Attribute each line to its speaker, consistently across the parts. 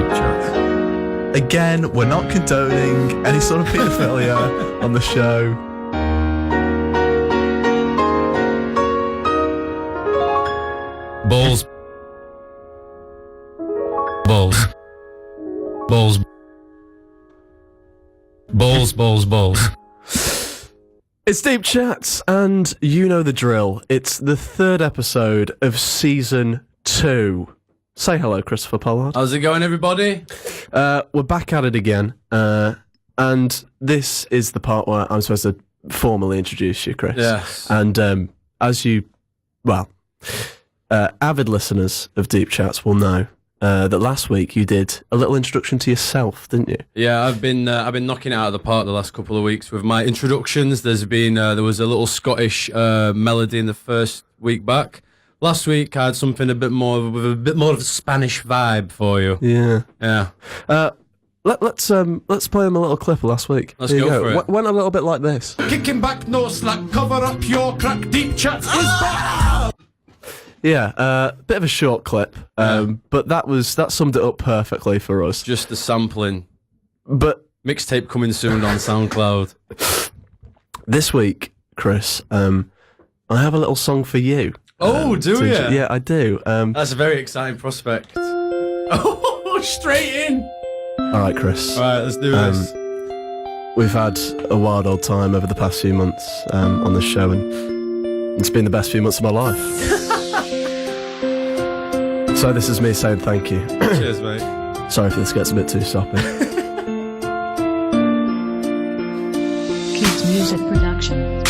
Speaker 1: Deep Chats.
Speaker 2: Again, we're not condoning any sort of paedophilia on the show.
Speaker 1: Balls. Balls. Balls. Balls, balls, balls.
Speaker 2: It's Deep Chats, and you know the drill. It's the third episode of Season 2. Say hello, Christopher Pollard.
Speaker 1: How's it going, everybody?
Speaker 2: We're back at it again, and this is the part where I'm supposed to formally introduce you, Chris.
Speaker 1: Yes.
Speaker 2: And as you, avid listeners of Deep Chats will know that last week you did a little introduction to yourself, didn't you?
Speaker 1: Yeah, I've been knocking it out of the park the last couple of weeks with my introductions. There was a little Scottish melody in the first week back. Last week I had something a bit more of a Spanish vibe for you.
Speaker 2: Yeah.
Speaker 1: Yeah.
Speaker 2: Let's play them a little clip of last week.
Speaker 1: Let's
Speaker 2: Here you
Speaker 1: go for it.
Speaker 2: Went a little bit like this.
Speaker 3: Kicking back, no slack, cover up your crack. Deep Chats is back.
Speaker 2: Yeah, bit of a short clip, but that summed it up perfectly for us.
Speaker 1: Just the sampling.
Speaker 2: But
Speaker 1: Mixtape coming soon on SoundCloud.
Speaker 2: this week, Chris, I have a little song for you.
Speaker 1: Oh, do you?
Speaker 2: Yeah, I do.
Speaker 1: That's a very exciting prospect. Oh, straight in.
Speaker 2: All right, Chris.
Speaker 1: All right, let's do this.
Speaker 2: We've had a wild old time over the past few months on the show, and it's been the best few months of my life. So this is me saying thank you.
Speaker 1: Cheers, mate.
Speaker 2: Sorry if this gets a bit too soppy.
Speaker 4: Kids Music Production.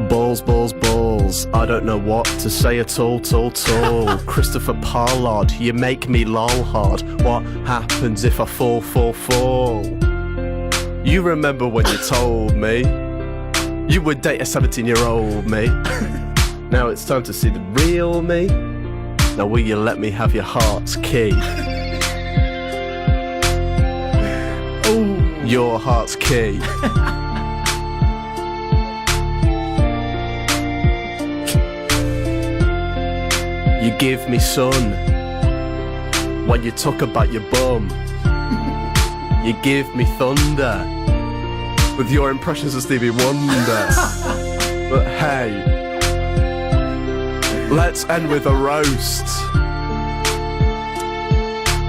Speaker 2: Balls, balls, balls. I don't know what to say at all. Christopher Pollard, you make me lol hard. What happens if I fall? You remember when you told me you would date a 17-year-old me. Now it's time to see the real me. Now will you let me have your heart's key? Oh, your heart's key. You give me sun when you talk about your bum. You give me thunder with your impressions of Stevie Wonder. But hey, let's end with a roast.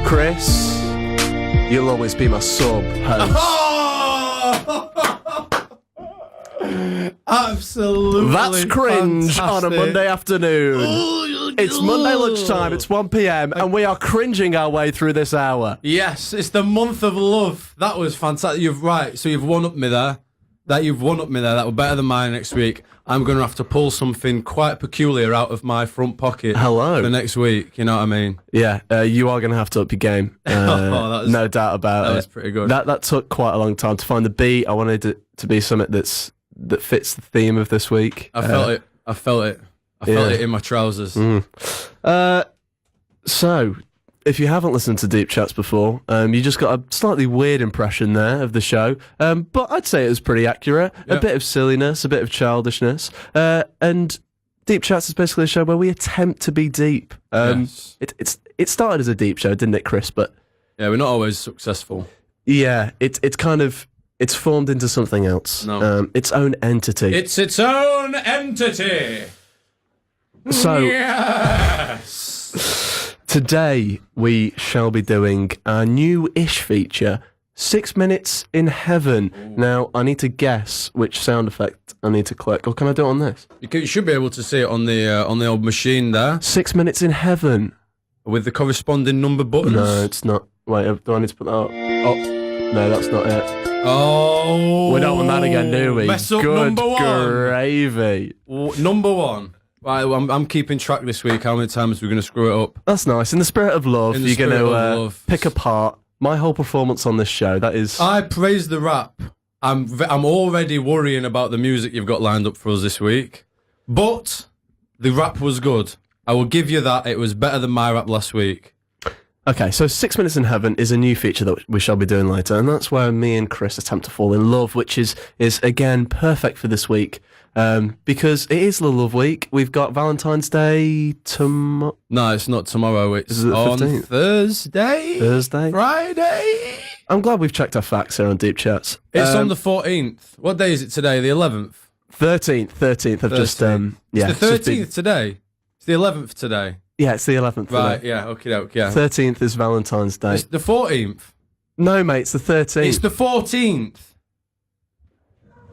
Speaker 2: Chris, you'll always be my sub-host.
Speaker 1: Absolutely.
Speaker 2: That's cringe on a
Speaker 1: fantastic.
Speaker 2: Monday afternoon. It's Monday lunchtime, it's 1 p.m, and we are cringing our way through this hour.
Speaker 1: Yes, it's the month of love. That was fantastic. You've one-upped me there. That was better than mine next week. I'm going to have to pull something quite peculiar out of my front pocket.
Speaker 2: Hello.
Speaker 1: For next week, you know what I mean?
Speaker 2: Yeah, you are going to have to up your game. No doubt about it.
Speaker 1: That was pretty good.
Speaker 2: That took quite a long time to find the beat. I wanted it to be something that fits the theme of this week.
Speaker 1: I felt it. I felt it in my trousers.
Speaker 2: So, if you haven't listened to Deep Chats before, you just got a slightly weird impression there of the show. But I'd say it was pretty accurate.
Speaker 1: Yeah.
Speaker 2: A bit of silliness, a bit of childishness. And Deep Chats is basically a show where we attempt to be deep.
Speaker 1: Yes.
Speaker 2: It started as a deep show, didn't it, Chris? But
Speaker 1: Yeah, we're not always successful.
Speaker 2: yeah, it's formed into something else.
Speaker 1: No.
Speaker 2: Its own entity.
Speaker 1: It's its own entity.
Speaker 2: So
Speaker 1: Yes.
Speaker 2: today we shall be doing a new-ish feature, 6 Minutes in Heaven. Now, I need to guess which sound effect I need to click. Or can I do it on this?
Speaker 1: You should be able to see it on the old machine there
Speaker 2: 6 Minutes in Heaven.
Speaker 1: with the corresponding number buttons.
Speaker 2: No, it's not. Wait, do I need to put that up? Oh, no, that's not it.
Speaker 1: Oh,
Speaker 2: We don't want that again, do we?
Speaker 1: Mess up
Speaker 2: Good
Speaker 1: number one.
Speaker 2: gravy.
Speaker 1: Number one. Right, I'm keeping track this week how many times we're going to screw it up.
Speaker 2: That's nice. In the spirit of love,
Speaker 1: In the
Speaker 2: you're going
Speaker 1: spirit
Speaker 2: to
Speaker 1: of love.
Speaker 2: pick apart my whole performance on this show. That is...
Speaker 1: I praise the rap. I'm already worrying about the music you've got lined up for us this week. But the rap was good. I will give you that. It was better than my rap last week.
Speaker 2: Okay, so 6 Minutes in Heaven is a new feature that we shall be doing later, and that's where me and Chris attempt to fall in love, which is again perfect for this week. because it is the Love Week. We've got Valentine's Day tomorrow.
Speaker 1: No, it's not tomorrow. It's
Speaker 2: Is it the
Speaker 1: on
Speaker 2: 15th?
Speaker 1: Thursday. Friday.
Speaker 2: I'm glad we've checked our facts here on Deep Chats.
Speaker 1: It's on the 14th. What day is it today? The 11th.
Speaker 2: 13th. I've just yeah.
Speaker 1: It's the
Speaker 2: just
Speaker 1: 13th today. It's the 11th today.
Speaker 2: Yeah, it's the 11th.
Speaker 1: Right.
Speaker 2: today.
Speaker 1: Yeah. Okay. Yeah.
Speaker 2: 13th is Valentine's Day.
Speaker 1: It's the 14th.
Speaker 2: No, mate, it's the 13th.
Speaker 1: It's the 14th.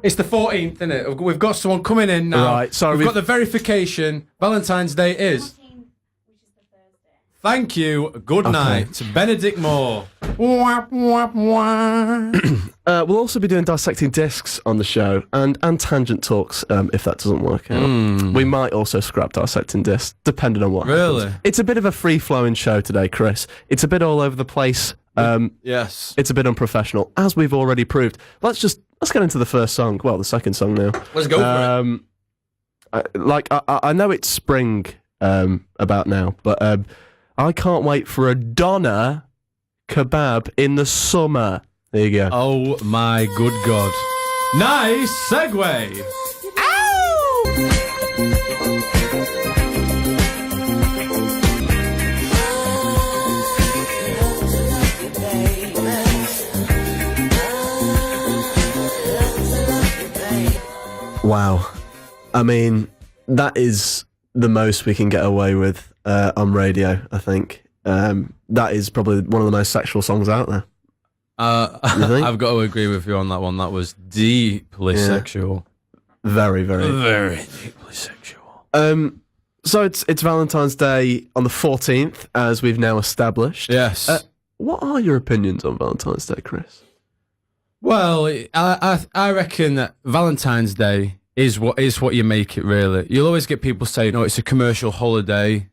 Speaker 1: It's the 14th, isn't it? We've got someone coming in now.
Speaker 2: Right, sorry,
Speaker 1: We've got the verification. Valentine's Day is. Thank you. Good night. Benedict Moore. Wap, wap, wap.
Speaker 2: We'll also be doing dissecting discs on the show and tangent talks if that doesn't work out. We might also scrap dissecting discs, depending on what
Speaker 1: Really?
Speaker 2: happens. It's a bit of a free-flowing show today, Chris. It's a bit all over the place.
Speaker 1: Yes.
Speaker 2: It's a bit unprofessional, as we've already proved. Let's get into the first song. Well, the second song now.
Speaker 1: Let's go for it.
Speaker 2: I know it's spring about now, but I can't wait for a doner kebab in the summer. There you go.
Speaker 1: Oh my good God. Nice segue.
Speaker 2: Wow. I mean, that is the most we can get away with on radio, I think. That is probably one of the most sexual songs out there. think?
Speaker 1: I've got to agree with you on that one. That was deeply sexual.
Speaker 2: Very, very.
Speaker 1: Very deeply sexual.
Speaker 2: So it's Valentine's Day on the 14th, as we've now established.
Speaker 1: Yes.
Speaker 2: What are your opinions on Valentine's Day, Chris?
Speaker 1: Well, I reckon that Valentine's Day is what you make it, really. You'll always get people saying, "Oh, it's a commercial holiday."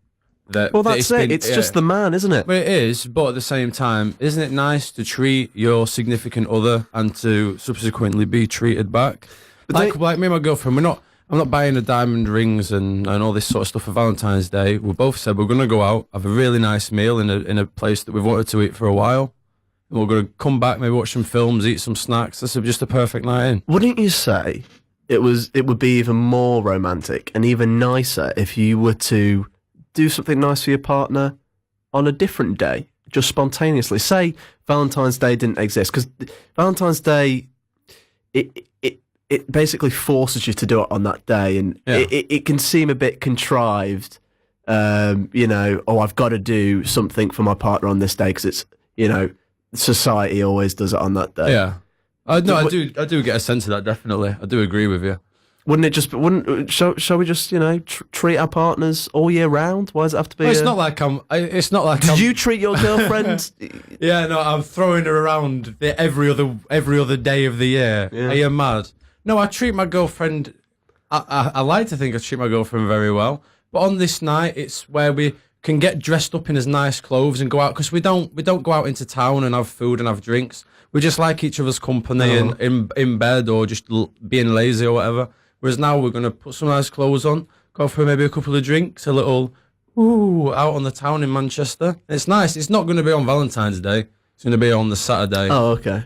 Speaker 2: Well, that's it. It's just the man, isn't it?
Speaker 1: Well, it is, but at the same time, isn't it nice to treat your significant other and to subsequently be treated back? Like me and my girlfriend, I'm not buying the diamond rings and all this sort of stuff for Valentine's Day. We both said we're going to go out, have a really nice meal in a place that we've wanted to eat for a while. And we're going to come back, maybe watch some films, eat some snacks. This is just a perfect night in.
Speaker 2: Wouldn't you say it would be even more romantic and even nicer if you were to do something nice for your partner on a different day, just spontaneously? Say Valentine's Day didn't exist, because Valentine's Day, it basically forces you to do it on that day, and it can seem a bit contrived. I've got to do something for my partner on this day because it's, society always does it on that day.
Speaker 1: Yeah. I do get a sense of that, definitely. I do agree with you.
Speaker 2: Shall we just, treat our partners all year round? Why does it have to be?
Speaker 1: Well, it's not like
Speaker 2: Did you treat your girlfriend?
Speaker 1: Yeah, no, I'm throwing her around every other day of the year.
Speaker 2: Yeah.
Speaker 1: Are you mad? No, I treat my girlfriend. I like to think I treat my girlfriend very well. But on this night, it's where we can get dressed up in as nice clothes and go out, because we don't go out into town and have food and have drinks. We just like each other's company and in bed or just being lazy or whatever. Whereas now we're going to put some nice clothes on, go for maybe a couple of drinks, a little out on the town in Manchester. It's nice. It's not going to be on Valentine's Day. It's going to be on the Saturday.
Speaker 2: Oh, okay.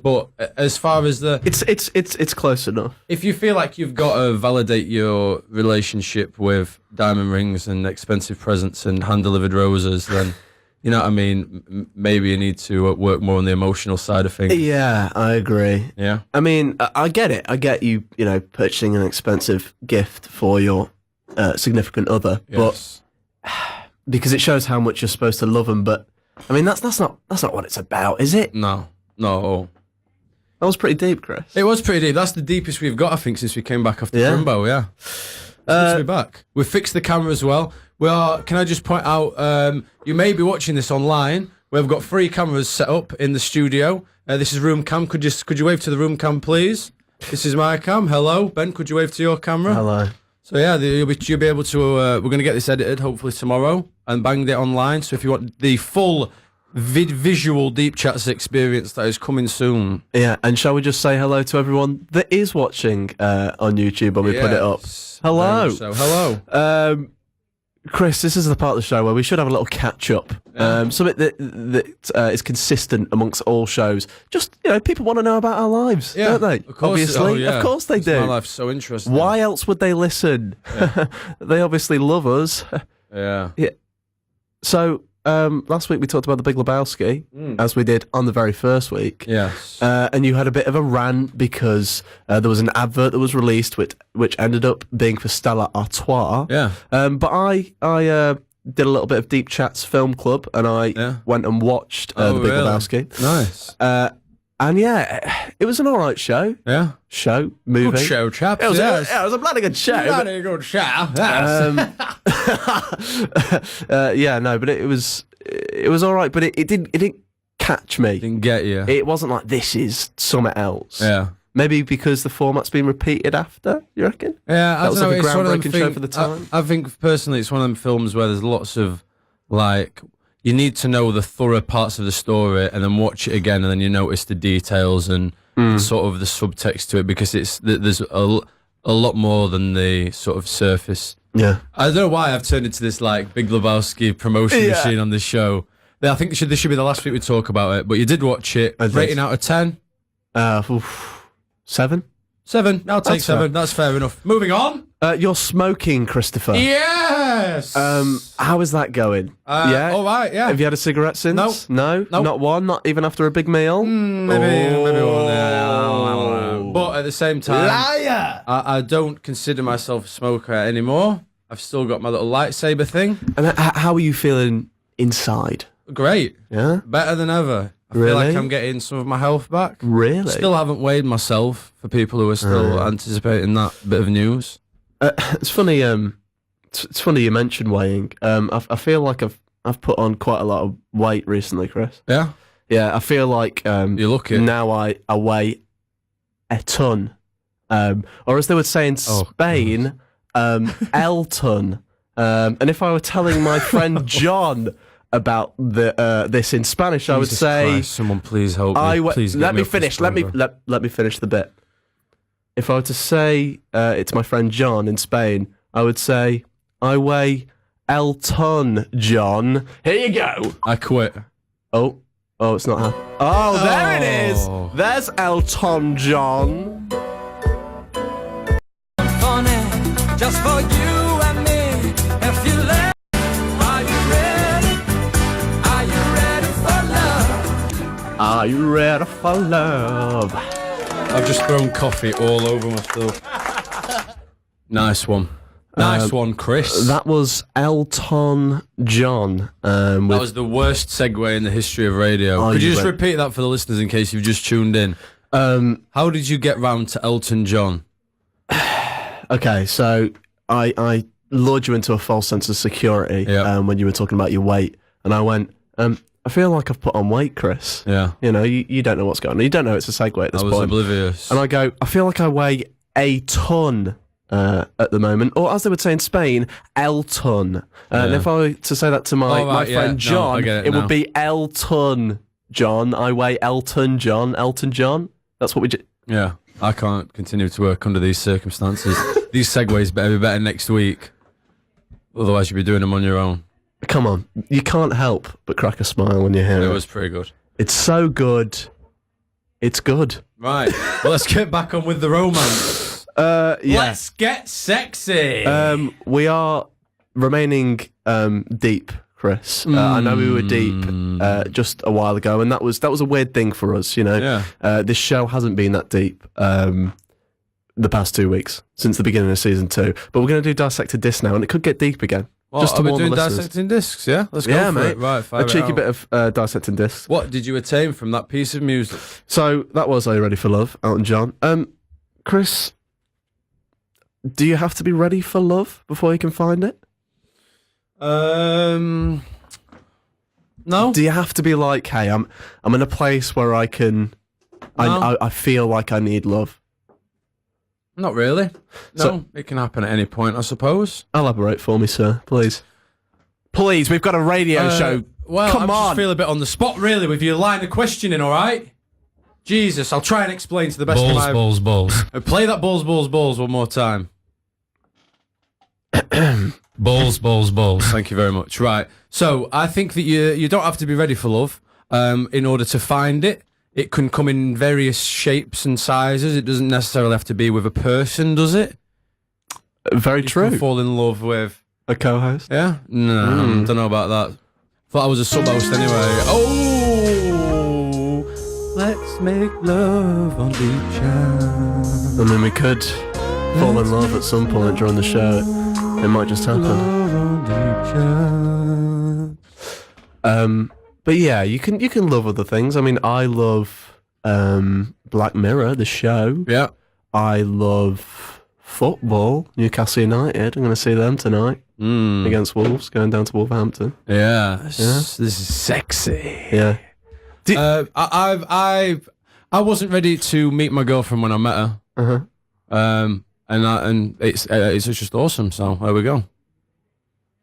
Speaker 1: But as far as
Speaker 2: it's close enough.
Speaker 1: If you feel like you've got to validate your relationship with diamond rings and expensive presents and hand-delivered roses, then, you know what I mean, maybe you need to work more on the emotional side of things.
Speaker 2: Yeah, I agree.
Speaker 1: Yeah.
Speaker 2: I mean, I get it. I get you, purchasing an expensive gift for your significant other,
Speaker 1: Yes.
Speaker 2: but because it shows how much you're supposed to love them. But I mean, that's not what it's about, is it?
Speaker 1: No.
Speaker 2: That was pretty deep, Chris.
Speaker 1: It was pretty deep. That's the deepest we've got, I think, since we came back after Jumbo, yeah. It's good to be back. We've fixed the camera as well. Can I just point out, you may be watching this online. We've got 3 cameras set up in the studio. This is room cam. Could you wave to the room cam, please? This is my cam. Hello. Ben, could you wave to your camera?
Speaker 2: Hello.
Speaker 1: So yeah, you'll be able to, we're going to get this edited hopefully tomorrow and banged it online. So if you want the full visual Deep Chats experience, that is coming soon.
Speaker 2: Yeah, and shall we just say hello to everyone that is watching on YouTube when we put it up? Hello.
Speaker 1: So hello.
Speaker 2: Chris, this is the part of the show where we should have a little catch up. Something that is consistent amongst all shows. Just, people want to know about our lives, don't they?
Speaker 1: Of course,
Speaker 2: Obviously, of course they do.
Speaker 1: My life's so interesting.
Speaker 2: Why else would they listen? They obviously love us.
Speaker 1: Yeah.
Speaker 2: So, last week we talked about the Big Lebowski, as we did on the very first week.
Speaker 1: Yes.
Speaker 2: And you had a bit of a rant because there was an advert that was released which ended up being for Stella Artois.
Speaker 1: Yeah.
Speaker 2: But I did a little bit of Deep Chats Film Club, and I went and watched the Big
Speaker 1: really?
Speaker 2: Lebowski.
Speaker 1: Nice.
Speaker 2: And it was an all right show.
Speaker 1: Yeah.
Speaker 2: Movie.
Speaker 1: Good show, chaps.
Speaker 2: It was,
Speaker 1: yes.
Speaker 2: it was a bloody good show.
Speaker 1: Bloody good show. Yes.
Speaker 2: But it was all right, but it didn't catch me.
Speaker 1: Didn't get you.
Speaker 2: It wasn't like this is something else.
Speaker 1: Yeah.
Speaker 2: Maybe because the format's been repeated after, you reckon?
Speaker 1: Yeah, I
Speaker 2: That was
Speaker 1: don't know.
Speaker 2: like a
Speaker 1: It's one of them
Speaker 2: groundbreaking show
Speaker 1: thing-
Speaker 2: for the time.
Speaker 1: I think personally, it's one of them films where there's lots of you need to know the thorough parts of the story and then watch it again, and then you notice the details and sort of the subtext to it, because there's a lot more than the sort of surface.
Speaker 2: Yeah.
Speaker 1: I don't know why I've turned into this Big Lebowski promotion machine on this show. I think this should be the last week we talk about it, but you did watch it. Rating out of 10?
Speaker 2: 7?
Speaker 1: 7. I'll take
Speaker 2: That's
Speaker 1: 7.
Speaker 2: fair.
Speaker 1: That's fair enough. Moving on.
Speaker 2: You're smoking, Christopher.
Speaker 1: Yes.
Speaker 2: How is that going?
Speaker 1: All right. Yeah.
Speaker 2: Have you had a cigarette since? No?
Speaker 1: Nope.
Speaker 2: Not one? Not even after a big meal?
Speaker 1: Maybe one. Yeah. But at the same time,
Speaker 2: Liar!
Speaker 1: I don't consider myself a smoker anymore. I've still got my little lightsaber thing.
Speaker 2: And how are you feeling inside?
Speaker 1: Great.
Speaker 2: Yeah?
Speaker 1: Better than ever. I feel
Speaker 2: Really?
Speaker 1: like I'm getting some of my health back.
Speaker 2: Really?
Speaker 1: Still haven't weighed myself, for people who are still anticipating that bit of news.
Speaker 2: It's funny. It's funny you mentioned weighing. I feel like I've put on quite a lot of weight recently, Chris.
Speaker 1: Yeah?
Speaker 2: Yeah, I feel like
Speaker 1: You look it.
Speaker 2: now I weigh a ton, or as they would say in Spain, el ton. And if I were telling my friend John about this in Spanish, I would
Speaker 1: Jesus
Speaker 2: say,
Speaker 1: Christ, someone please help me. Please get
Speaker 2: let me
Speaker 1: up this
Speaker 2: finish. Let me
Speaker 1: program.
Speaker 2: let me finish the bit. If I were to say it's my friend John in Spain, I would say I weigh el ton, John. Here you go.
Speaker 1: I quit.
Speaker 2: Oh, it's not her. Oh, there it is.
Speaker 1: Oh.
Speaker 2: There's Elton John.
Speaker 4: Funny, just for you and me. If you let, are you ready? Are you ready for love?
Speaker 2: Are you ready for love?
Speaker 1: I've just thrown coffee all over myself. Nice one. Nice one, Chris.
Speaker 2: That was Elton John.
Speaker 1: That was the worst segue in the history of radio.
Speaker 2: Oh,
Speaker 1: Could you
Speaker 2: you
Speaker 1: just
Speaker 2: went-
Speaker 1: repeat that for the listeners in case you've just tuned in? How did you get round to Elton John?
Speaker 2: Okay, so I lured you into a false sense of security when you were talking about your weight, and I went, I feel like I've put on weight, Chris.
Speaker 1: Yeah.
Speaker 2: You know, you don't know what's going on. You don't know it's a segue at this
Speaker 1: I was
Speaker 2: point.
Speaker 1: oblivious.
Speaker 2: And I go, I feel like I weigh a ton at the moment, or as they would say in Spain, el ton. And if I were to say that to my friend John,
Speaker 1: I get it
Speaker 2: it
Speaker 1: now.
Speaker 2: would be Elton John. I weigh Elton John. Elton John. That's what we do.
Speaker 1: Yeah. I can't continue to work under these circumstances. These segues better be better next week. Otherwise, you'll be doing them on your own.
Speaker 2: Come on, you can't help but crack a smile when you hear
Speaker 1: It
Speaker 2: it.
Speaker 1: was pretty good.
Speaker 2: It's so good. It's good.
Speaker 1: Right. Well, let's get back on with the romance.
Speaker 2: Yeah.
Speaker 1: Let's get sexy.
Speaker 2: We are remaining deep, Chris. I know we were deep just a while ago, and that was a weird thing for us. You know, this show hasn't been that deep the past 2 weeks since the beginning of season 2. But we're going to do Dissected Disc now, and it could get deep again.
Speaker 1: What,
Speaker 2: just to
Speaker 1: are we
Speaker 2: warn the
Speaker 1: doing
Speaker 2: listeners.
Speaker 1: dissecting discs, yeah? Let's go for
Speaker 2: mate.
Speaker 1: it. Right, fire
Speaker 2: a cheeky
Speaker 1: it out.
Speaker 2: bit of Dissecting Discs.
Speaker 1: What did you attain from that piece of music?
Speaker 2: So that was Are You Ready for Love, Elton John. Chris, do you have to be ready for love before you can find it?
Speaker 1: No.
Speaker 2: Do you have to be like, hey, I'm in a place where I can,
Speaker 1: No.
Speaker 2: I feel like I need love?
Speaker 1: Not really. No,
Speaker 2: So-
Speaker 1: it can happen at any point, I suppose.
Speaker 2: Elaborate for me, sir, please. Please, we've got a radio show.
Speaker 1: Well,
Speaker 2: Come
Speaker 1: I
Speaker 2: on.
Speaker 1: just feel a bit on the spot, really, with your line of questioning, all right? Jesus, I'll try and explain to the best of my...
Speaker 3: balls.
Speaker 1: Play that balls one more time. Balls. Thank you very much. Right. So I think that you don't have to be ready for love in order to find it. It can come in various shapes and sizes. It doesn't necessarily have to be with a person, does it?
Speaker 2: Very
Speaker 1: You
Speaker 2: true.
Speaker 1: can fall in love with.
Speaker 2: A co-host.
Speaker 1: Yeah? No, don't know about that. Thought I was a sub-host anyway. Oh! Let's make love on beach.
Speaker 2: I mean, we could fall in love at some point during the show. It might just happen. But yeah, you can love other things. I mean, I love Black Mirror, the show.
Speaker 1: Yeah.
Speaker 2: I love football. Newcastle United. I'm going to see them tonight against Wolves, going down to Wolverhampton.
Speaker 1: Yeah. This is sexy.
Speaker 2: Yeah.
Speaker 1: I wasn't ready to meet my girlfriend when I met her. And it's just awesome. So there we go.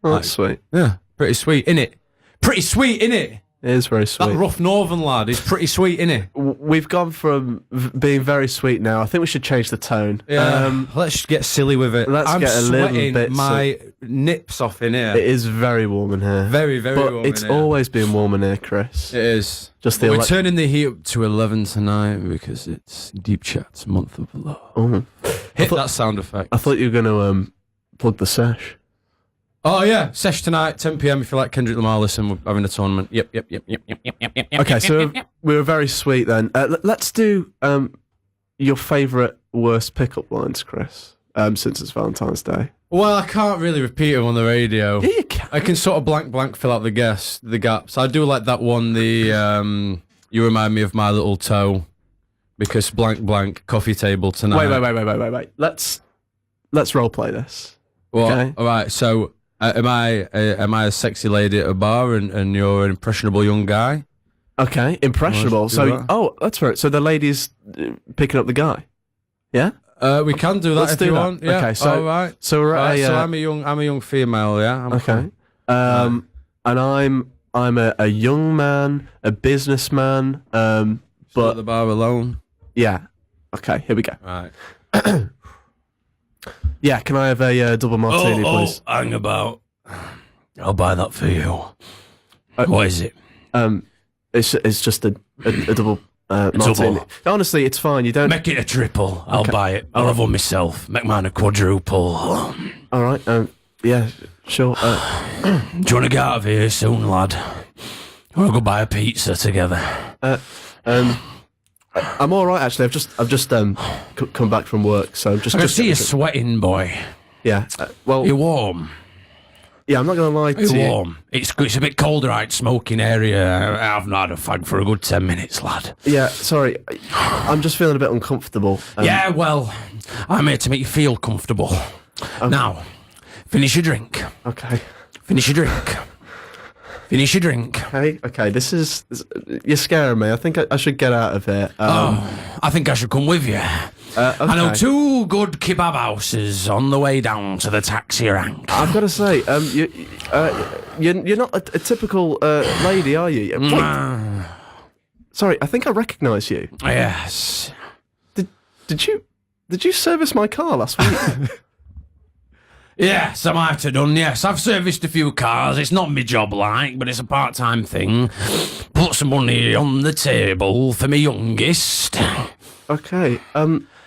Speaker 2: Oh, that's sweet.
Speaker 1: Yeah, pretty sweet, innit? Pretty sweet, innit?
Speaker 2: It is very sweet.
Speaker 1: That rough northern lad is pretty sweet, innit?
Speaker 2: We've gone from being very sweet now. I think we should change the tone.
Speaker 1: Yeah. Let's get silly with it.
Speaker 2: Let's
Speaker 1: I'm
Speaker 2: get a little
Speaker 1: sweating
Speaker 2: bit
Speaker 1: my nips off in here.
Speaker 2: It is very warm in here.
Speaker 1: Very, very
Speaker 2: but
Speaker 1: warm
Speaker 2: it's
Speaker 1: in here.
Speaker 2: always been warm in here, Chris.
Speaker 1: It is.
Speaker 2: Just
Speaker 1: We're turning the heat up to 11 tonight because it's Deep Chat's month of love.
Speaker 2: Oh.
Speaker 1: Hit that sound effect.
Speaker 2: I thought you were going to plug the sesh.
Speaker 1: Oh yeah, sesh tonight, 10 p.m. If you like Kendrick Lamar, listen, we're having a tournament. Yep.
Speaker 2: Okay, so we were very sweet then. Let's do your favourite worst pickup lines, Chris, since it's Valentine's Day.
Speaker 1: Well, I can't really repeat them on the radio.
Speaker 2: Yeah, you can.
Speaker 1: I can sort of blank fill out the gaps. I do like that one, the you remind me of my little toe, because blank coffee table tonight.
Speaker 2: Wait. Let's role play this.
Speaker 1: What?
Speaker 2: Okay.
Speaker 1: All right, so am I a sexy lady at a bar and you're an impressionable young guy?
Speaker 2: Okay, impressionable.
Speaker 1: Let's do that.
Speaker 2: That's right. So the lady's picking up the guy. Yeah.
Speaker 1: We can do that
Speaker 2: Let's
Speaker 1: if
Speaker 2: do
Speaker 1: you
Speaker 2: that.
Speaker 1: want. Yeah.
Speaker 2: Okay, so
Speaker 1: all right.
Speaker 2: So we're at
Speaker 1: Right,
Speaker 2: a,
Speaker 1: so I'm a young female. Yeah. I'm
Speaker 2: okay.
Speaker 1: cool.
Speaker 2: And I'm a young man, a businessman.
Speaker 1: But
Speaker 2: But
Speaker 1: at the bar alone.
Speaker 2: yeah. Okay, here we go.
Speaker 1: Right.
Speaker 2: Yeah, can I have a double martini, please?
Speaker 1: hang about. I'll buy that for you. What is it?
Speaker 2: It's just a double martini. Honestly, it's fine. You don't.
Speaker 1: Make it a triple. I'll buy it. I'll have one myself. Make mine a quadruple.
Speaker 2: All right. Yeah. Sure.
Speaker 1: Do you want to get out of here soon, lad? You want to go buy a pizza together?
Speaker 2: I'm all right actually. I've just come back from work, so I'm just.
Speaker 1: I can
Speaker 2: just
Speaker 1: see you sweating, boy.
Speaker 2: Yeah. Well.
Speaker 1: You're warm.
Speaker 2: Yeah. I'm not gonna lie to
Speaker 1: You're
Speaker 2: you.
Speaker 1: warm. It's a bit colder out, smoking area. I've not had a fag for a good 10 minutes, lad.
Speaker 2: Yeah. Sorry. I'm just feeling a bit uncomfortable.
Speaker 1: Yeah, well, I'm here to make you feel comfortable. Now, finish your drink.
Speaker 2: Okay.
Speaker 1: Finish your drink. Finish your drink.
Speaker 2: Okay. You're scaring me. I think I should get out of here.
Speaker 1: I think I should come with you.
Speaker 2: Okay.
Speaker 1: I know 2 good kebab houses on the way down to the taxi rank.
Speaker 2: I've got to say, you're not a typical lady, are you? Wait. Sorry, I think I recognise you.
Speaker 1: Yes.
Speaker 2: Did you service my car last week?
Speaker 1: Yes, I might have done, yes. I've serviced a few cars. It's not my job, like, but it's a part-time thing. Put some money on the table for me youngest.
Speaker 2: Okay.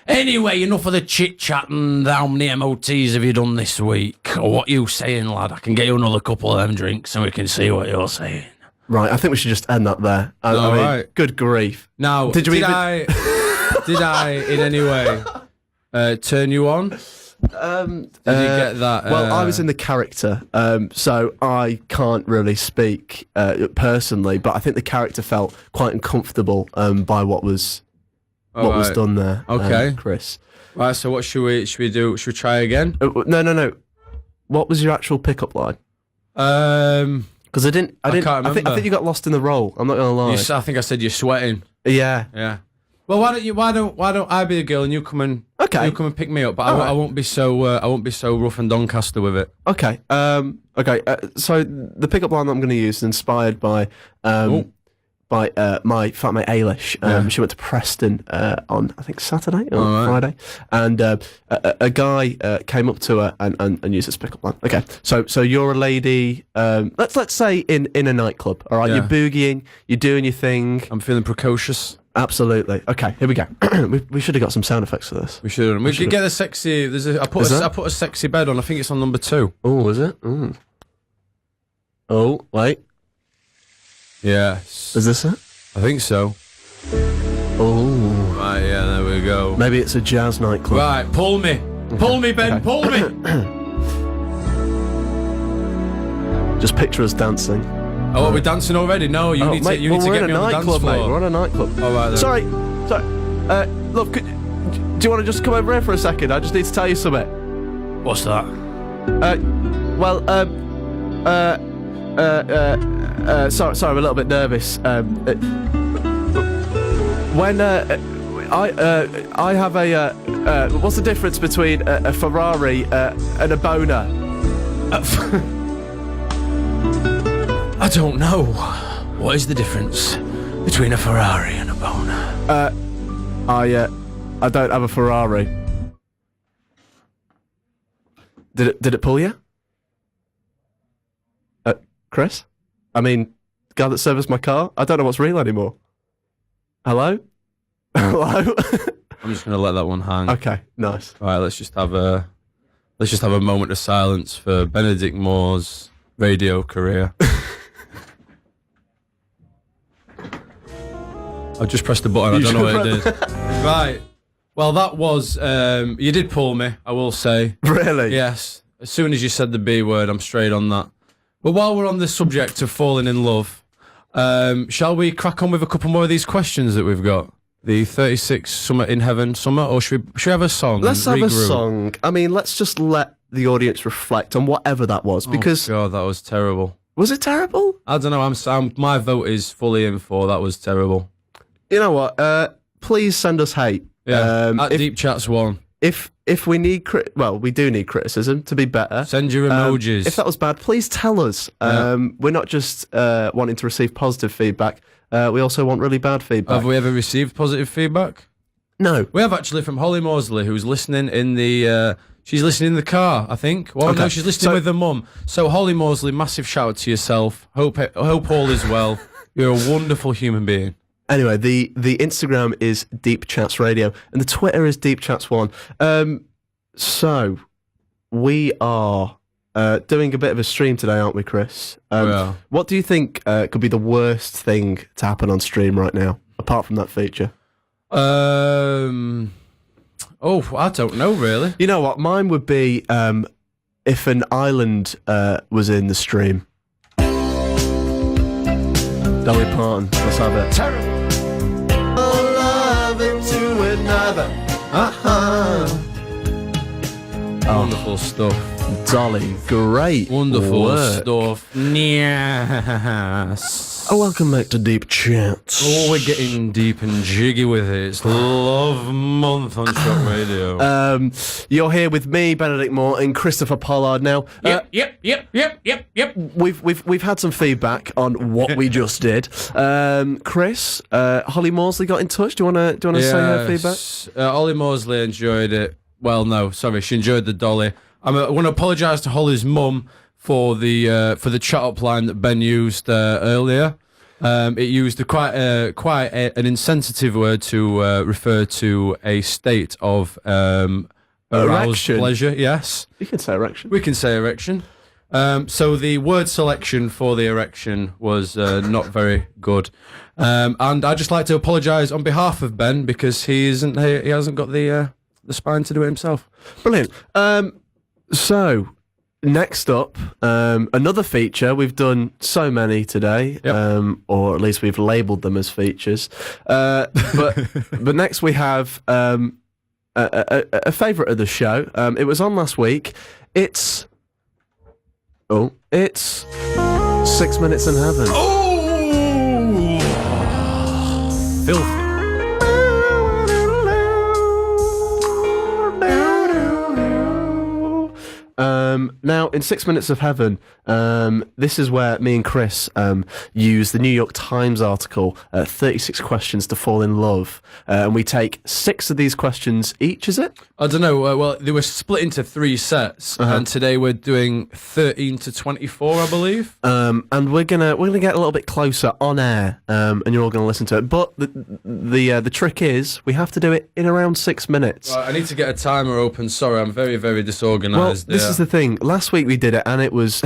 Speaker 1: Anyway, enough of the chit-chat and how many MOTs have you done this week? Or what you saying, lad? I can get you another couple of them drinks and we can see what you're saying.
Speaker 2: Right, I think we should just end that there. I mean,
Speaker 1: right.
Speaker 2: Good grief.
Speaker 1: Now, did I in any way turn you on? Did you get that?
Speaker 2: Well, I was in the character, so I can't really speak personally, but I think the character felt quite uncomfortable by what was done there.
Speaker 1: Okay.
Speaker 2: Chris.
Speaker 1: Right, so what should we do? Should we try again?
Speaker 2: No. What was your actual pickup line? Because I can't remember. I think you got lost in the role. I'm not gonna lie.
Speaker 1: I think I said you're sweating.
Speaker 2: Yeah.
Speaker 1: Yeah. Well, why don't I be the girl and you come and pick me up? But I won't be so rough and Doncaster with it.
Speaker 2: Okay. So the pickup line that I'm going to use is inspired by by my flatmate Ailish. She went to Preston on, I think, Saturday or Friday, and a guy came up to her and used a pick-up line. Okay, so you're a lady. Let's say in a nightclub. All right,
Speaker 1: Yeah.
Speaker 2: you're boogieing, you're doing your thing.
Speaker 1: I'm feeling precocious.
Speaker 2: Absolutely. Okay, here we go. we should have got some sound effects for this.
Speaker 1: We should. We could get a sexy. I put a sexy bed on. I think it's on number 2.
Speaker 2: Oh, is it? Mm. Oh, wait.
Speaker 1: Yes.
Speaker 2: Is this it?
Speaker 1: I think so.
Speaker 2: Oh.
Speaker 1: Right. Yeah. There we go.
Speaker 2: Maybe it's a jazz nightclub.
Speaker 1: Right. Pull me. Pull me, Ben.
Speaker 2: Okay.
Speaker 1: Pull me.
Speaker 2: Just picture us dancing.
Speaker 1: Oh, are we dancing already? No, you need
Speaker 2: mate,
Speaker 1: to. You need to
Speaker 2: we're
Speaker 1: get
Speaker 2: in
Speaker 1: me
Speaker 2: a
Speaker 1: on the dance
Speaker 2: nightclub,
Speaker 1: floor.
Speaker 2: mate. We're on a nightclub.
Speaker 1: All right then.
Speaker 2: Sorry. Look, do you want to just come over here for a second? I just need to tell you something.
Speaker 1: What's that?
Speaker 2: Sorry, I'm a little bit nervous. When I have a what's the difference between a Ferrari and a boner?
Speaker 1: I don't know. What is the difference between a Ferrari and a boner?
Speaker 2: I don't have a Ferrari. Did it pull you? Chris? I mean, the guy that serviced my car? I don't know what's real anymore. Hello? Hello?
Speaker 1: I'm just gonna let that one hang.
Speaker 2: Okay, nice.
Speaker 1: All right, let's just have a moment of silence for Benedict Moore's radio career. I just pressed the button. I don't know what it did. Right. Well, that was. You did pull me. I will say.
Speaker 2: Really?
Speaker 1: Yes. As soon as you said the B word, I'm straight on that. But while we're on the subject of falling in love, shall we crack on with a couple more of these questions that we've got? The 36 Summer in Heaven Summer, or should we have a song?
Speaker 2: Let's have a
Speaker 1: Regroup?
Speaker 2: song. I mean, let's just let the audience reflect on whatever that was, because
Speaker 1: Oh God, that was terrible.
Speaker 2: was it terrible?
Speaker 1: I don't know. My vote is fully in for that. Was terrible.
Speaker 2: You know what? Please send us hate.
Speaker 1: Yeah. At
Speaker 2: if,
Speaker 1: Deep Chats 1.
Speaker 2: if we need we do need criticism to be better.
Speaker 1: Send your emojis.
Speaker 2: If that was bad, please tell us. We're not just wanting to receive positive feedback. We also want really bad feedback.
Speaker 1: Have we ever received positive feedback?
Speaker 2: No.
Speaker 1: We have actually from Holly Mosley, who's listening in the. She's listening in the car, I think. Well,
Speaker 2: Okay.
Speaker 1: no, she's listening with her mum. So Holly Mosley, massive shout out to yourself. Hope all is well. You're a wonderful human being.
Speaker 2: Anyway, the Instagram is Deep Chats Radio and the Twitter is Deep Chats 1. So we are doing a bit of a stream today, aren't we, Chris?
Speaker 1: Yeah.
Speaker 2: What do you think could be the worst thing to happen on stream right now, apart from that feature?
Speaker 1: Oh, I don't know really.
Speaker 2: You know what? Mine would be if an island was in the stream. Dolly Parton. Let's have it.
Speaker 3: Terrible.
Speaker 2: Love into another.
Speaker 1: Wonderful stuff.
Speaker 2: Dolly, great.
Speaker 1: Wonderful
Speaker 2: work.
Speaker 1: stuff. Yes.
Speaker 2: Oh, welcome back to Deep Chats.
Speaker 1: Oh, we're getting deep and jiggy with it. It's Love Month on Shock Radio.
Speaker 2: You're here with me, Benedict Moore, and Christopher Pollard. Now,
Speaker 3: Yep.
Speaker 2: we've had some feedback on what we just did. Chris, Holly Morsley got in touch. Do you want to say her feedback?
Speaker 1: Holly Mosley enjoyed it. Well, no, sorry, she enjoyed the dolly. I want to apologise to Holly's mum for the chat up line that Ben used earlier. It used quite an insensitive word to refer to a state of aroused
Speaker 2: Erection.
Speaker 1: pleasure. Yes,
Speaker 2: You can say erection.
Speaker 1: we can say erection. So the word selection for the erection was not very good, and I'd just like to apologise on behalf of Ben because he hasn't got the spine to do it himself.
Speaker 2: Brilliant. So, next up, another feature. We've done so many today,
Speaker 1: Yep.
Speaker 2: or at least we've labelled them as features. But next we have a favourite of the show. It was on last week. It's 6 Minutes in Heaven.
Speaker 1: Oh, filthy.
Speaker 2: Now, in 6 Minutes of Heaven, this is where me and Chris use the New York Times article, 36 Questions to Fall in Love. And we take 6 of these questions each, is it?
Speaker 1: I don't know. Well, they were split into 3 sets, and today we're doing 13 to 24, I believe.
Speaker 2: And we're gonna get a little bit closer on air, and you're all gonna listen to it. But the trick is we have to do it in around 6 minutes.
Speaker 1: Right, I need to get a timer open. Sorry, I'm very, very
Speaker 2: Well,
Speaker 1: disorganised.
Speaker 2: this is the thing. Last week we did it, and it was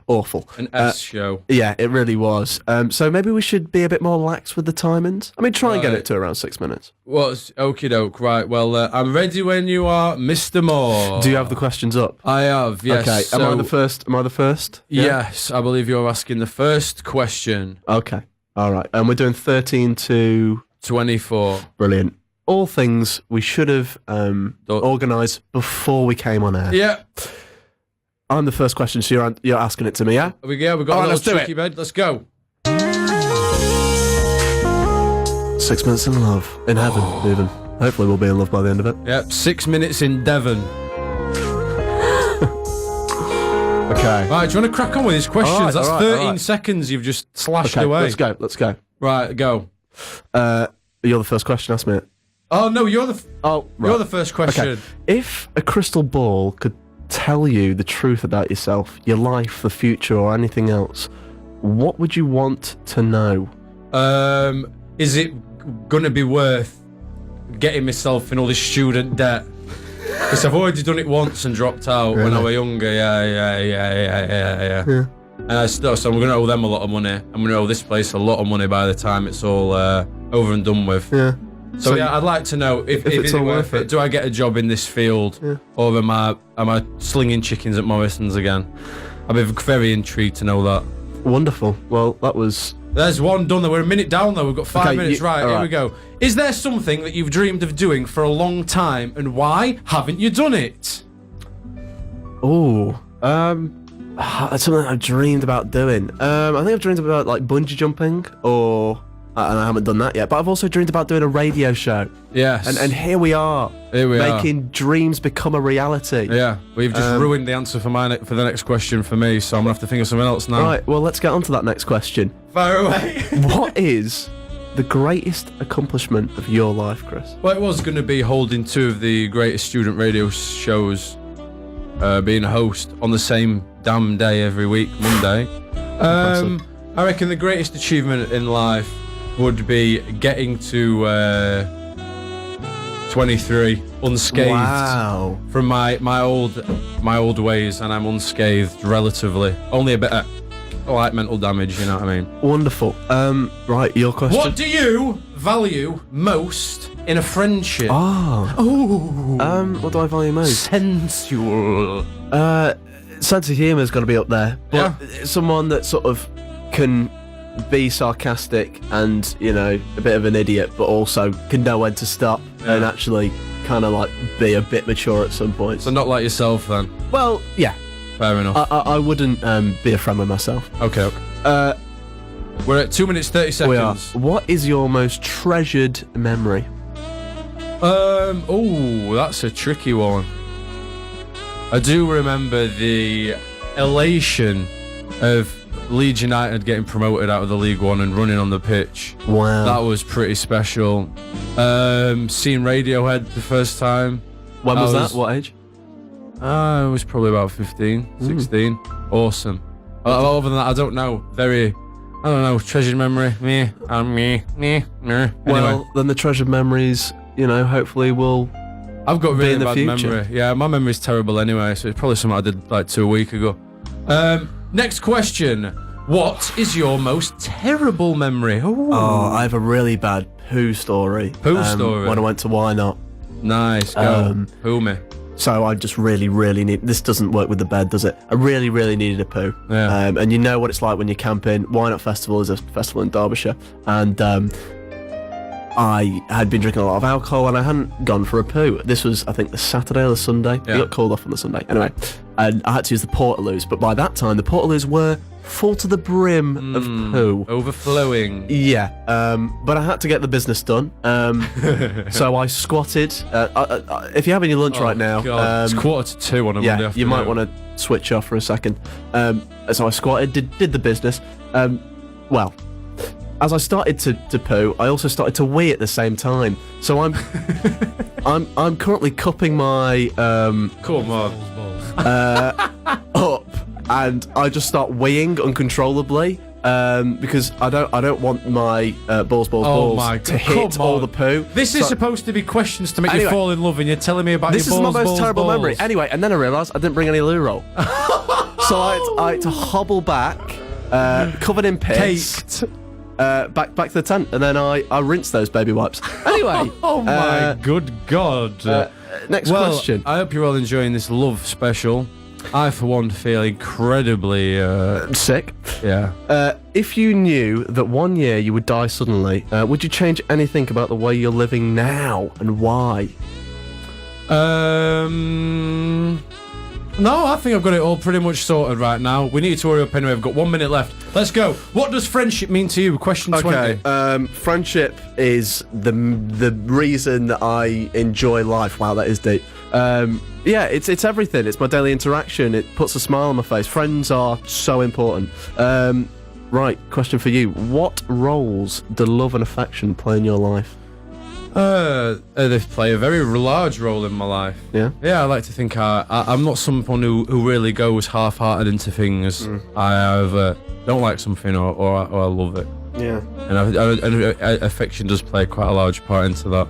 Speaker 2: awful.
Speaker 1: An S show.
Speaker 2: Yeah, it really was. So maybe we should be a bit more lax with the timings. I mean, try and get
Speaker 1: Right.
Speaker 2: it to around 6 minutes.
Speaker 1: What's okie doke? Right. Well, I'm ready when you are, Mr. Moore.
Speaker 2: Do you have the questions up?
Speaker 1: I have. Yes.
Speaker 2: Okay. Am I
Speaker 1: so-
Speaker 2: the first? Am I the first? Yeah?
Speaker 1: Yes, I believe you're asking the first question.
Speaker 2: Okay. All right. And we're doing 13 to
Speaker 1: 24.
Speaker 2: brilliant. All things we should have organised before we came on air.
Speaker 1: Yeah.
Speaker 2: I'm the first question, so you're asking it to me, yeah?
Speaker 1: We got
Speaker 2: All
Speaker 1: a
Speaker 2: right, let's do
Speaker 1: little
Speaker 2: it.
Speaker 1: tricky bed. Let's go.
Speaker 2: 6 minutes in love. In heaven, even. Hopefully we'll be in love by the end of it.
Speaker 1: Yep. 6 minutes in Devon.
Speaker 2: Okay.
Speaker 1: Right. Do you want to crack on with these questions?
Speaker 2: All right,
Speaker 1: That's
Speaker 2: all right,
Speaker 1: 13
Speaker 2: all right.
Speaker 1: seconds you've just slashed
Speaker 2: Okay,
Speaker 1: away.
Speaker 2: let's go.
Speaker 1: Right. Go.
Speaker 2: You're the first question, ask me it.
Speaker 1: Oh no, you're the
Speaker 2: Right.
Speaker 1: the first question.
Speaker 2: Okay. If a crystal ball could tell you the truth about yourself, your life, the future, or anything else, what would you want to know?
Speaker 1: Is it gonna be worth getting myself in all this student debt? Because I've already done it once and dropped out when I
Speaker 2: Really?
Speaker 1: was younger. Yeah. And I still, so I'm gonna owe them a lot of money. I'm gonna owe this place a lot of money by the time it's all over and done with.
Speaker 2: Yeah.
Speaker 1: So yeah, I'd like to know if
Speaker 2: it's
Speaker 1: it's
Speaker 2: all
Speaker 1: worth
Speaker 2: worth
Speaker 1: it.
Speaker 2: it.
Speaker 1: Do I get a job in this field, or am I slinging chickens at Morrison's again? I'd be very intrigued to know that.
Speaker 2: Wonderful. Well, that was...
Speaker 1: There's one done. Though we're a minute down. Though we've got 5
Speaker 2: Okay,
Speaker 1: minutes. Right,
Speaker 2: all
Speaker 1: here
Speaker 2: right.
Speaker 1: we go. Is there something that you've dreamed of doing for a long time, and why haven't you done it?
Speaker 2: That's something I've dreamed about doing. I think I've dreamed about like bungee jumping, or... and I haven't done that yet, but I've also dreamed about doing a radio show.
Speaker 1: Yes.
Speaker 2: And here we are.
Speaker 1: Here we are.
Speaker 2: making dreams become a reality.
Speaker 1: Yeah, we've just ruined the answer for for the next question for me, so I'm gonna have to think of something else now.
Speaker 2: Right, well, let's get on to that next question.
Speaker 1: Fire away.
Speaker 2: What is the greatest accomplishment of your life, Chris?
Speaker 1: Well, it was going to be holding 2 of the greatest student radio shows, being a host on the same damn day every week, Monday. I reckon the greatest achievement in life would be getting to 23 unscathed from my old ways, and I'm unscathed relatively. Only a bit of light mental damage, you know what I mean?
Speaker 2: Wonderful. Right, your question.
Speaker 1: What do you value most in a friendship?
Speaker 2: What do I value most?
Speaker 1: Sensual.
Speaker 2: Sense of humour's got to be up there. But someone that sort of can be sarcastic and, you know, a bit of an idiot, but also can know when to stop and actually kind of like be a bit mature at some point.
Speaker 1: So not like yourself then.
Speaker 2: Well, yeah.
Speaker 1: Fair enough.
Speaker 2: I wouldn't be a friend with myself.
Speaker 1: Okay. We're at 2 minutes 30 seconds.
Speaker 2: We are. What is your most treasured memory?
Speaker 1: Oh, that's a tricky one. I do remember the elation of Leeds United getting promoted out of the League One and running on the pitch.
Speaker 2: Wow.
Speaker 1: That was pretty special. Seeing Radiohead the first time.
Speaker 2: When was that? What age?
Speaker 1: I was probably about 15, 16. Awesome. Other than that, I don't know. I don't know, treasured memory. Me. Anyway,
Speaker 2: Well, then the treasured memories, you know, hopefully will...
Speaker 1: I've got
Speaker 2: be
Speaker 1: really
Speaker 2: in the
Speaker 1: bad
Speaker 2: future.
Speaker 1: memory. Yeah, my memory's terrible anyway, so it's probably something I did like 2 weeks ago. Next question. What is your most terrible memory? Ooh.
Speaker 2: Oh, I have a really bad poo story.
Speaker 1: Poo story?
Speaker 2: When I went to Why Not.
Speaker 1: Nice, go. Poo me.
Speaker 2: So I just really need... This doesn't work with the bed, does it? I really needed a poo.
Speaker 1: Yeah.
Speaker 2: And you know what it's like when you're camping. Why Not Festival is a festival in Derbyshire. And I had been drinking a lot of alcohol and I hadn't gone for a poo. This was, I think, the Saturday or the Sunday.
Speaker 1: Yeah.
Speaker 2: I got called off on the Sunday. Anyway, and I had to use the Portaloos, but by that time, the Portaloos were full to the brim of poo.
Speaker 1: Overflowing.
Speaker 2: Yeah, but I had to get the business done. So I squatted. If you're having your lunch right now,
Speaker 1: God, it's 1:45 on a Monday
Speaker 2: yeah,
Speaker 1: afternoon.
Speaker 2: you might want to switch off for a second. So I squatted, did the business. Well, as I started to poo, I also started to wee at the same time. So I'm currently cupping my
Speaker 1: Come on.
Speaker 2: up, and I just start weeing uncontrollably. Because I don't want my balls
Speaker 1: Oh my
Speaker 2: to
Speaker 1: God,
Speaker 2: hit
Speaker 1: come
Speaker 2: all
Speaker 1: on.
Speaker 2: the poo.
Speaker 1: This is
Speaker 2: So-
Speaker 1: supposed to be questions to make you
Speaker 2: Anyway,
Speaker 1: fall in love, and you're telling me about
Speaker 2: This
Speaker 1: your
Speaker 2: is
Speaker 1: balls,
Speaker 2: my most
Speaker 1: balls,
Speaker 2: terrible
Speaker 1: balls.
Speaker 2: memory. Anyway, and then I realised I didn't bring any loo roll. So I had to hobble back, covered in piss,
Speaker 1: Caked.
Speaker 2: back to the tent, and then I rinsed those baby wipes. Anyway,
Speaker 1: Oh my good God.
Speaker 2: next
Speaker 1: Well,
Speaker 2: question.
Speaker 1: I hope you're all enjoying this love special. I, for one, feel incredibly,
Speaker 2: Sick.
Speaker 1: yeah.
Speaker 2: If you knew that 1 year you would die suddenly, would you change anything about the way you're living now, and why?
Speaker 1: No, I think I've got it all pretty much sorted right now. We need to hurry up anyway. We've got 1 minute left. Let's go. What does friendship mean to you? Question 20.
Speaker 2: Friendship is the reason that I enjoy life. Wow, that is deep. Yeah, it's everything. It's my daily interaction. It puts a smile on my face. Friends are so important. Right, question for you. What roles do love and affection play in your life?
Speaker 1: They play a very large role in my life.
Speaker 2: Yeah?
Speaker 1: Yeah, I like to think I'm not someone who really goes half-hearted into things. I either don't like something or I love it.
Speaker 2: Yeah.
Speaker 1: And affection does play quite a large part into that.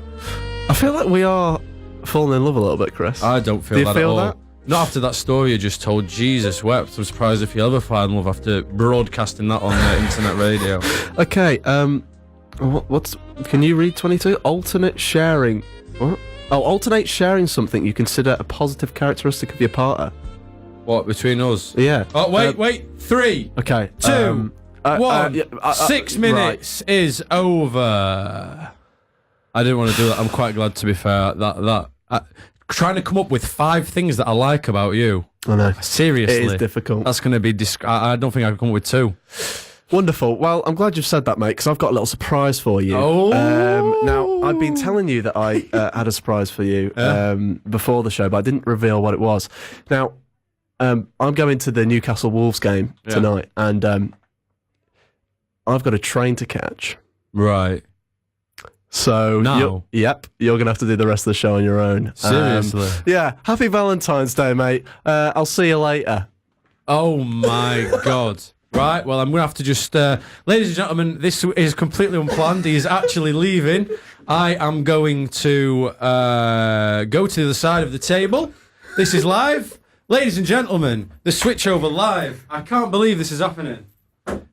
Speaker 2: I feel like we are falling in love a little bit, Chris.
Speaker 1: I don't feel
Speaker 2: Do you
Speaker 1: that
Speaker 2: feel
Speaker 1: at all.
Speaker 2: that?
Speaker 1: Not after that story you just told. Jesus wept. I'm surprised if you'll ever find love after broadcasting that on the internet radio.
Speaker 2: Okay, what's... Can you read 22? Alternate sharing. What? Oh, alternate sharing something you consider a positive characteristic of your partner.
Speaker 1: What, between us?
Speaker 2: Yeah.
Speaker 1: Oh, wait. 3,
Speaker 2: Okay.
Speaker 1: 2, 1.
Speaker 2: yeah,
Speaker 1: 6 minutes is over. I didn't want to do that. I'm quite glad, to be fair. Trying to come up with 5 things that I like about you.
Speaker 2: I know.
Speaker 1: Seriously.
Speaker 2: It is difficult.
Speaker 1: That's going to be... I don't think I can come up with 2.
Speaker 2: Wonderful. Well, I'm glad you've said that, mate, because I've got a little surprise for you.
Speaker 1: Oh.
Speaker 2: Now, I've been telling you that I had a surprise for you before the show, but I didn't reveal what it was. Now, I'm going to the Newcastle Wolves game tonight, and I've got a train to catch.
Speaker 1: Right.
Speaker 2: So,
Speaker 1: No.
Speaker 2: you're going to have to do the rest of the show on your own.
Speaker 1: Seriously?
Speaker 2: Yeah. Happy Valentine's Day, mate. I'll see you later.
Speaker 1: Oh my God. Right, well, I'm going to have to just... ladies and gentlemen, this is completely unplanned. He is actually leaving. I am going to go to the side of the table. This is live. Ladies and gentlemen, the switchover live. I can't believe this is happening.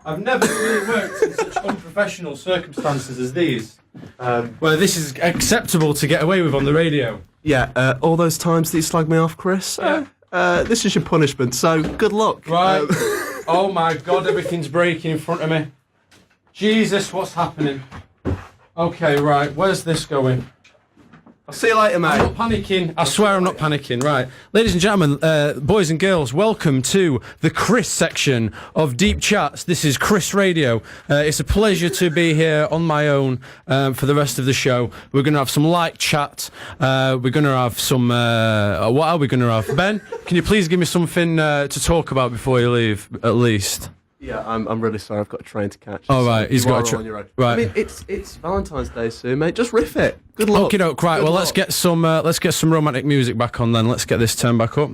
Speaker 1: I've never really worked in such unprofessional circumstances as these. Where this is acceptable to get away with on the radio.
Speaker 2: Yeah, all those times that you slagged me off, Chris, this is your punishment, so good luck.
Speaker 1: Right. Oh my God, everything's breaking in front of me. Jesus, what's happening? Okay, right, where's this going?
Speaker 2: I'll see you later,
Speaker 1: I'm
Speaker 2: mate.
Speaker 1: not panicking. I swear I'm not panicking. Right. Ladies and gentlemen, boys and girls, welcome to the Chris section of Deep Chats. This is Chris Radio. It's a pleasure to be here on my own for the rest of the show. We're going to have some light chat. We're going to have some... what are we going to have? Ben, can you please give me something to talk about before you leave, at least?
Speaker 2: Yeah, I'm really sorry. I've got a train to catch.
Speaker 1: Oh, right, he's
Speaker 2: you
Speaker 1: got a
Speaker 2: are on your own.
Speaker 1: right.
Speaker 2: I mean, it's Valentine's Day soon, mate. Just riff it. Good luck.
Speaker 1: Okay, right.
Speaker 2: Good
Speaker 1: Well,
Speaker 2: luck.
Speaker 1: let's get some romantic music back on then. Let's get this turned back up.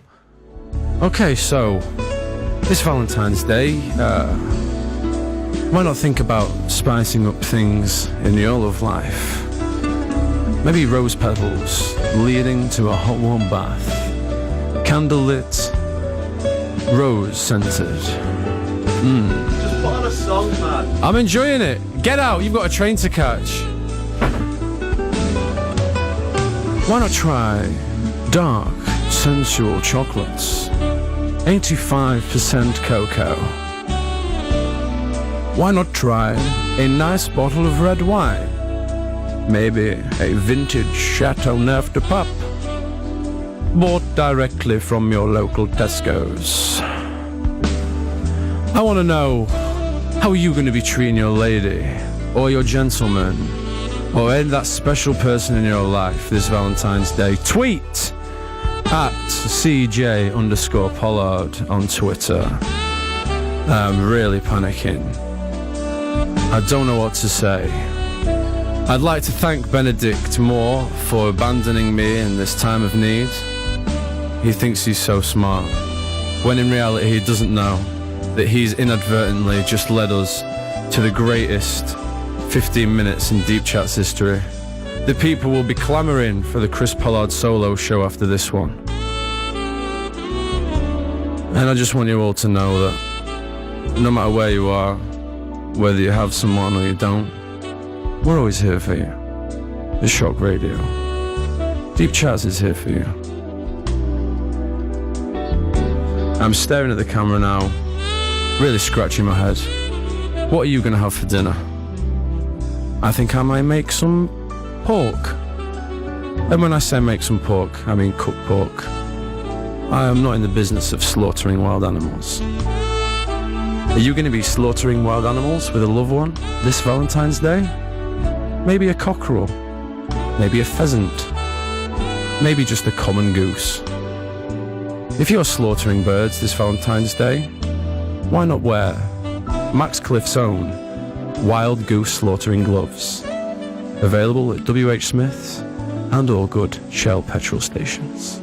Speaker 1: Okay, so this Valentine's Day, why not think about spicing up things in your love life? Maybe rose petals leading to a hot warm bath, candlelit, rose scented.
Speaker 2: Just put on a song, man.
Speaker 1: I'm enjoying it. Get out, you've got a train to catch. Why not try dark, sensual chocolates? 85% cocoa. Why not try a nice bottle of red wine? maybe a vintage Chateau Neuf de Pape, bought directly from your local Tesco's. I want to know, how are you going to be treating your lady, or your gentleman, or that special person in your life this Valentine's Day? Tweet at CJ_Pollard on Twitter. I'm really panicking. I don't know what to say. I'd like to thank Benedict Moore for abandoning me in this time of need. He thinks he's so smart, when in reality he doesn't know that he's inadvertently just led us to the greatest 15 minutes in Deep Chat's history. The people will be clamouring for the Chris Pollard solo show after this one. And I just want you all to know that no matter where you are, whether you have someone or you don't, we're always here for you. The Shock Radio. Deep Chats is here for you. I'm staring at the camera now, really scratching my head. What are you going to have for dinner? I think I might make some pork. And when I say make some pork, I mean cooked pork. I am not in the business of slaughtering wild animals. Are you going to be slaughtering wild animals with a loved one this Valentine's Day? Maybe a cockerel, maybe a pheasant, maybe just a common goose. If you're slaughtering birds this Valentine's Day, why not wear Max Cliff's own Wild Goose Slaughtering Gloves, available at WH Smith's and all good Shell petrol stations.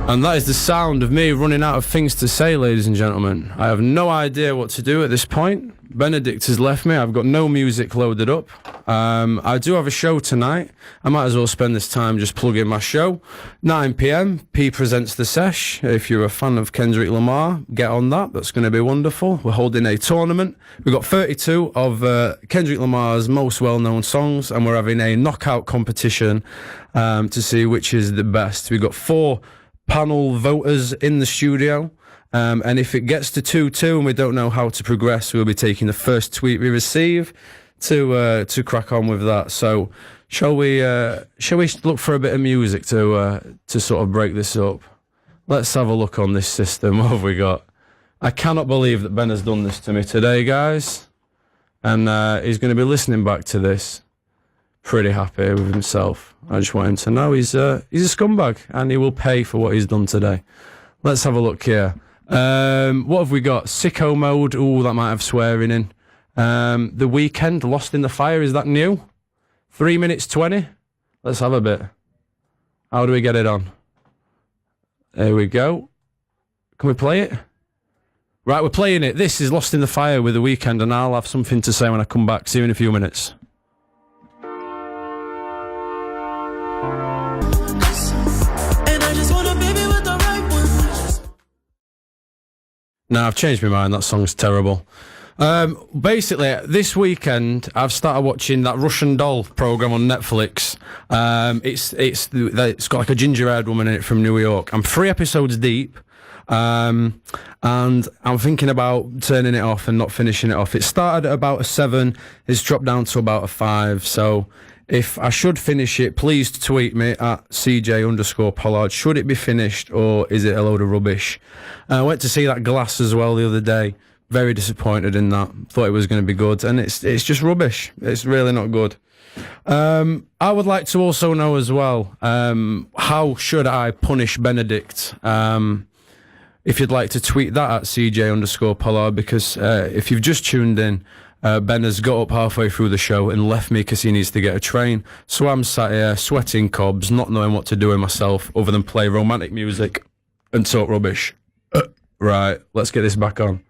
Speaker 1: And that is the sound of me running out of things to say, ladies and gentlemen. I have no idea what to do at this point. Benedict has left me. I've got no music loaded up. I do have a show tonight. I might as well spend this time just plugging my show. 9 p.m, P presents the sesh. If you're a fan of Kendrick Lamar, get on that. That's going to be wonderful. We're holding a tournament. We've got 32 of Kendrick Lamar's most well-known songs, and we're having a knockout competition to see which is the best. We've got 4 panel voters in the studio. And if it gets to 2-2 and we don't know how to progress, we'll be taking the first tweet we receive to crack on with that. So shall we look for a bit of music to sort of break this up? Let's have a look on this system. What have we got? I cannot believe that Ben has done this to me today, guys. And he's going to be listening back to this pretty happy with himself. I just want him to know he's a scumbag and he will pay for what he's done today. Let's have a look here. What have we got? Sicko Mode. Ooh, that might have swearing in. The Weekend, Lost in the Fire. Is that new? 3 minutes 20. Let's have a bit. How do we get it on? There we go. Can we play it? Right, we're playing it. This is Lost in the Fire with The Weekend, and I'll have something to say when I come back. See you in a few minutes. No, I've changed my mind. That song's terrible. Basically, this weekend I've started watching that Russian Doll program on Netflix. It's got like a ginger-haired woman in it from New York. I'm 3 episodes deep, and I'm thinking about turning it off and not finishing it off. It started at about a 7. It's dropped down to about a 5. So if I should finish it, please tweet me at CJ_Pollard. Should it be finished, or is it a load of rubbish? I went to see that Glass as well the other day. Very disappointed in that. Thought it was going to be good, and it's just rubbish. It's really not good. I would like to also know as well, how should I punish Benedict? If you'd like to tweet that at CJ_Pollard, because if you've just tuned in, Ben has got up halfway through the show and left me because he needs to get a train. So I'm sat here sweating cobs, not knowing what to do with myself other than play romantic music and talk rubbish. Right, let's get this back on.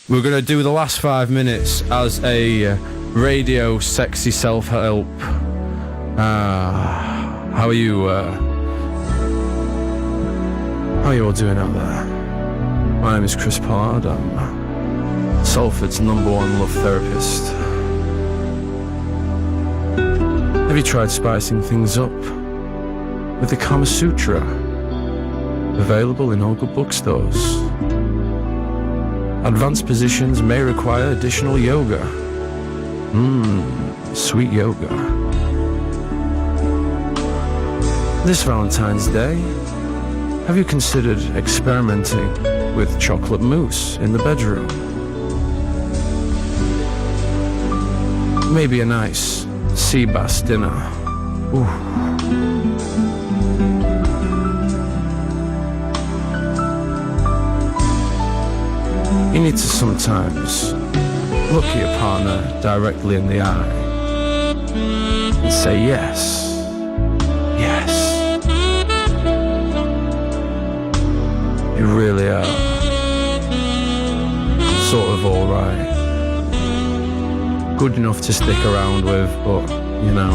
Speaker 1: We're going to do the last 5 minutes as a radio sexy self-help. How are you all doing out there? My name is Chris Pollard. I'm Salford's #1 love therapist. Have you tried spicing things up with the Kama Sutra? Available in all good bookstores.
Speaker 5: Advanced positions may require additional yoga. Sweet yoga. This Valentine's Day, have you considered experimenting with chocolate mousse in the bedroom? Maybe a nice sea bass dinner. Ooh. You need to sometimes look at your partner directly in the eye and say yes, yes. You really are sort of alright. Good enough to stick around with, but you know.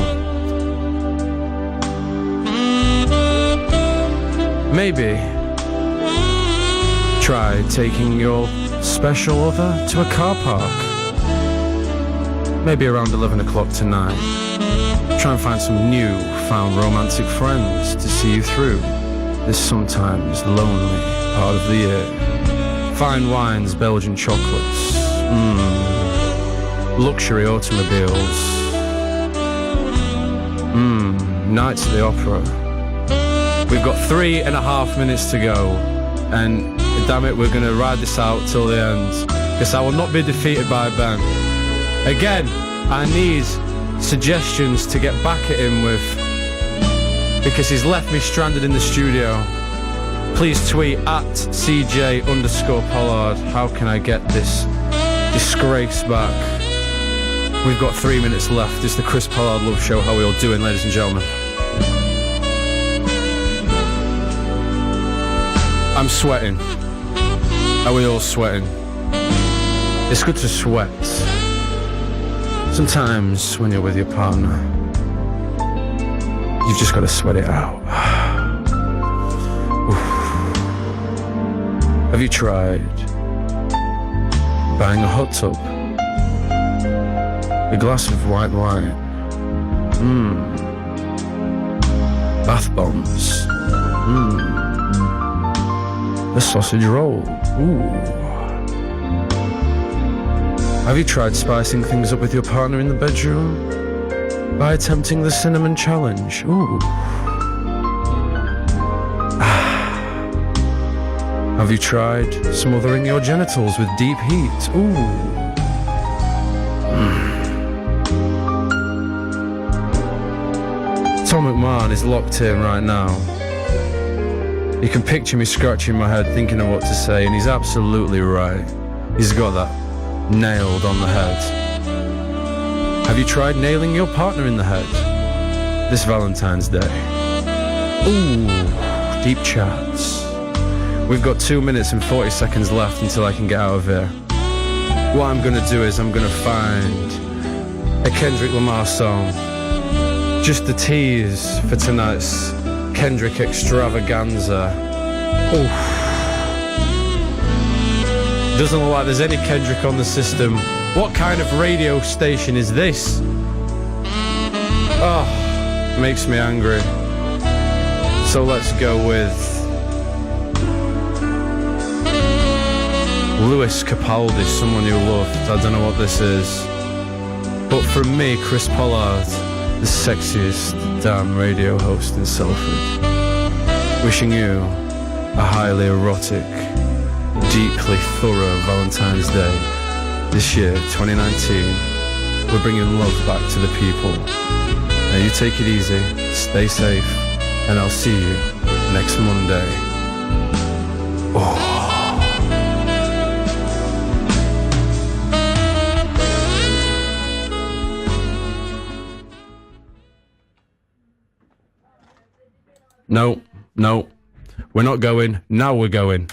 Speaker 5: Maybe try taking your special other to a car park. Maybe around 11 o'clock tonight. Try and find some new found romantic friends to see you through this sometimes lonely part of the year. Fine wines, Belgian chocolates, luxury automobiles, nights at the opera. We've got 3.5 minutes to go, and damn it, we're going to ride this out till the end, because I will not be defeated by Ben. Again, I need suggestions to get back at him with, because he's left me stranded in the studio. Please tweet at CJ_Pollard. How can I get this disgrace back? We've got 3 minutes left. It's the Chris Pollard Love Show. How are we all doing, ladies and gentlemen? I'm sweating. Are we all sweating? It's good to sweat. Sometimes when you're with your partner, you've just got to sweat it out. Have you tried buying a hot tub? A glass of white wine? Bath bombs? A sausage roll? Ooh. Have you tried spicing things up with your partner in the bedroom by attempting the cinnamon challenge? Ooh. Have you tried smothering your genitals with deep heat? Ooh. Tom McMahon is locked in right now. You can picture me scratching my head thinking of what to say, and he's absolutely right. He's got that nailed on the head. Have you tried nailing your partner in the head this Valentine's Day? Ooh, deep chats. We've got 2 minutes and 40 seconds left until I can get out of here. What I'm gonna do is I'm gonna find a Kendrick Lamar song, just the tease for tonight's Kendrick extravaganza. Oof. Doesn't look like there's any Kendrick on the system. What kind of radio station is this? Oh, makes me angry. So let's go with Lewis Capaldi, Someone You Loved. I don't know what this is. But from me, Chris Pollard, the sexiest damn radio host in Salford, wishing you a highly erotic, deeply thorough Valentine's Day this year, 2019. We're bringing love back to the people. Now you take it easy, stay safe, and I'll see you next Monday. Oh. No, we're not going. Now we're going.